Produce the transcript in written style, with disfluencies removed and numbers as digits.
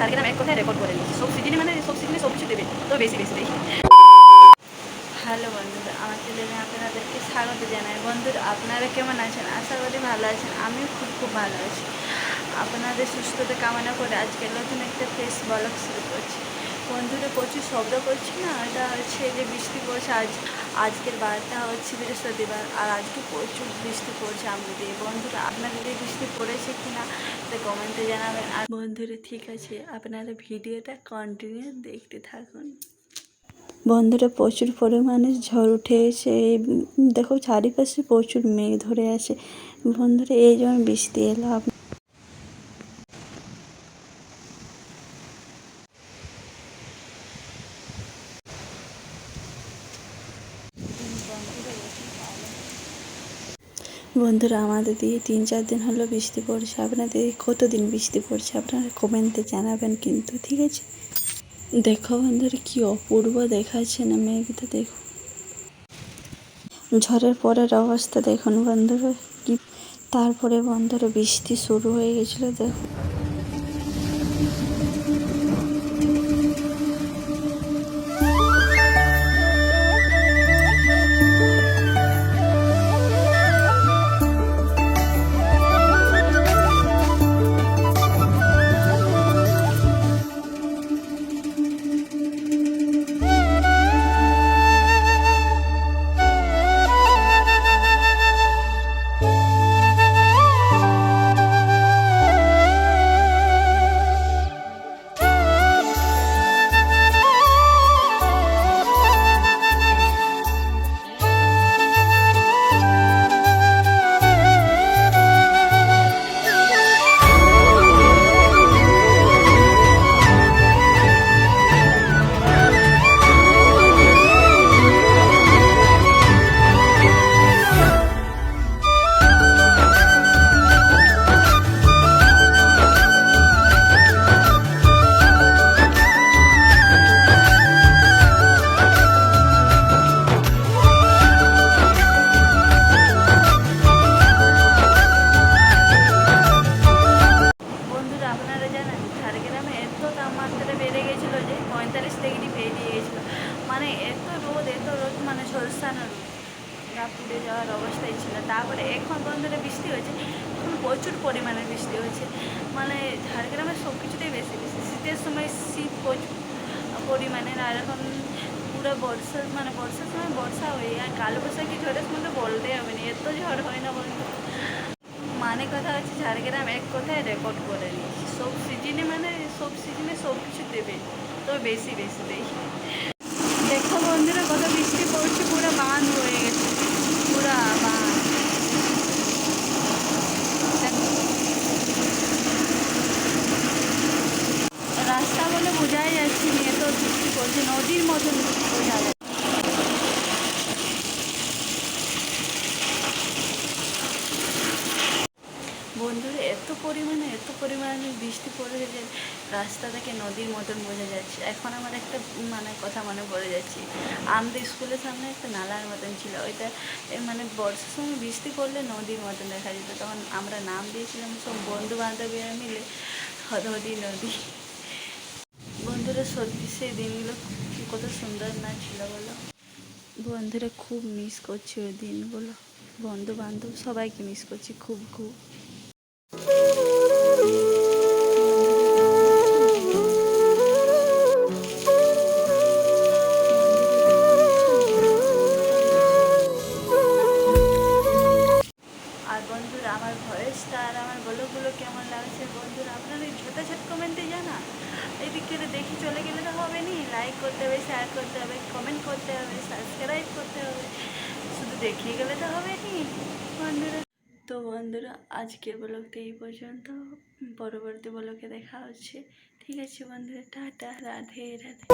ঝাড়গ্রাম এক কথায় রেকর্ড করে নিয়েছি। সব সিজনে মানে সব সিজনে সব কিছু দেবে, তো বেশি বেশি দেখি। হ্যালো বন্ধুরা, আমার চ্যানেলে আপনাদেরকে স্বাগত জানাই। বন্ধুরা, আপনারা কেমন আছেন? আশা করি ভালো আছেন। আমিও খুব ভালো আছি। আপনাদের সুস্থতা কামনা করে আজকে নতুন একটা ফ্রেশ ব্লগ শুরু করছি। বন্ধুরা, প্রচুর শব্দ করছি না, এটা হচ্ছে যে বৃষ্টি পড়ছে। আজকের বারটা হচ্ছে বৃহস্পতিবার, আর আজকে প্রচুর বৃষ্টি পড়ছে আমাদের। বন্ধুরা, আপনাদের বৃষ্টি পড়েছে কিনা এটা কমেন্টে জানাবেন। আর বন্ধুরা, ঠিক আছে, আপনারা ভিডিওটা কন্টিনিউ দেখতে থাকুন। বন্ধুরা, প্রচুর পরিমাণে ঝড় উঠেছে। দেখো চারিপাশে প্রচুর মেঘ ধরে আছে। বন্ধুরা, এই যেমন বৃষ্টি এলো। বন্ধুরা, আমাদের দিয়ে 3-4 দিন হলো বৃষ্টি পড়ছে। আপনাদের কতদিন বৃষ্টি পড়ছে আপনারা কমেন্টে জানাবেন কিন্তু, ঠিক আছে? দেখো বন্ধুরা, কি অপূর্ব দেখাচ্ছে না মেঘটা, দেখো। ঝড়ের পরের অবস্থা দেখুন বন্ধুরা কি। তারপরে বন্ধুরা বৃষ্টি শুরু হয়ে গেছিলো, দেখো। বেড়ে গেছিলো যে 45 ডিগ্রি পেরিয়ে গেছিলো। মানে এত রোদ মানে ঝলসানো রোদ, গা পুড়ে যাওয়ার অবস্থায় ছিল। তারপরে এখন বন্ধুরা বৃষ্টি হয়েছে, এখন প্রচুর পরিমাণে বৃষ্টি হয়েছে। মানে ঝাড়গ্রামে সব কিছুতেই বেশি শীতের সময় শীত প্রচুর পরিমাণে, আর এখন পুরো বর্ষার সময় বর্ষা হয়ে, আর কালবৈশাখী ঝড়ের সময় তো বলতে হবে না, এত ঝড় হয় না বন্ধু। মানে কথা হচ্ছে ঝাড়গ্রাম এক কথায় রেকর্ড করে নিয়েছি। সব সিজনে সব কিছু দেবে, তো বেশি বেশি দেখি। দেখো বন্ধুরা, কত বৃষ্টি পড়ছে, পুরো বাঁধ হয়ে গেছে, পুরা বাঁধ। রাস্তা বলে বোঝাই যাচ্ছে না, এত বৃষ্টি পড়ছে, নদীর মতন বোঝা যাচ্ছে। বন্ধুরা, এত পরিমাণে বৃষ্টি পড়েছে যে রাস্তা থেকে নদীর মতন বোঝা যাচ্ছে। এখন আমার একটা কথা মনে পড়ে যাচ্ছে। আমাদের স্কুলের সামনে একটা নালার মতন ছিল, ওইটা মানে বর্ষার সময় বৃষ্টি পড়লে নদীর মতন দেখা যেত। তখন আমরা নাম দিয়েছিলাম সব বন্ধু বান্ধবীরা মিলে হদহদি নদী। বন্ধুরা, সত্যি সেই দিনগুলো কত সুন্দর না ছিল বলো। বন্ধুরা, খুব মিস করছি ওই দিনগুলো, বন্ধু বান্ধব সবাইকে মিস করছি খুব। আর বন্ধুরা, আমার ভয়েসটা আর আমার ব্লগগুলো কেমন লাগছে বন্ধুরা আপনারা ছোট কমেন্টে জানা। এদিক থেকে দেখি চলে গেলে তো হবে নি, লাইক করতে হবে, শেয়ার করতে হবে, কমেন্ট করতে হবে, সাবস্ক্রাইব করতে হবে। শুধু দেখিয়ে গেলে তো হবে নি বন্ধুরা। তো বন্ধুরা, আজকের ব্লগটা এই পর্যন্ত। পরবর্তী ব্লগে দেখা হচ্ছে, ঠিক আছে বন্ধুরা? টাটা, রাধে রাধে।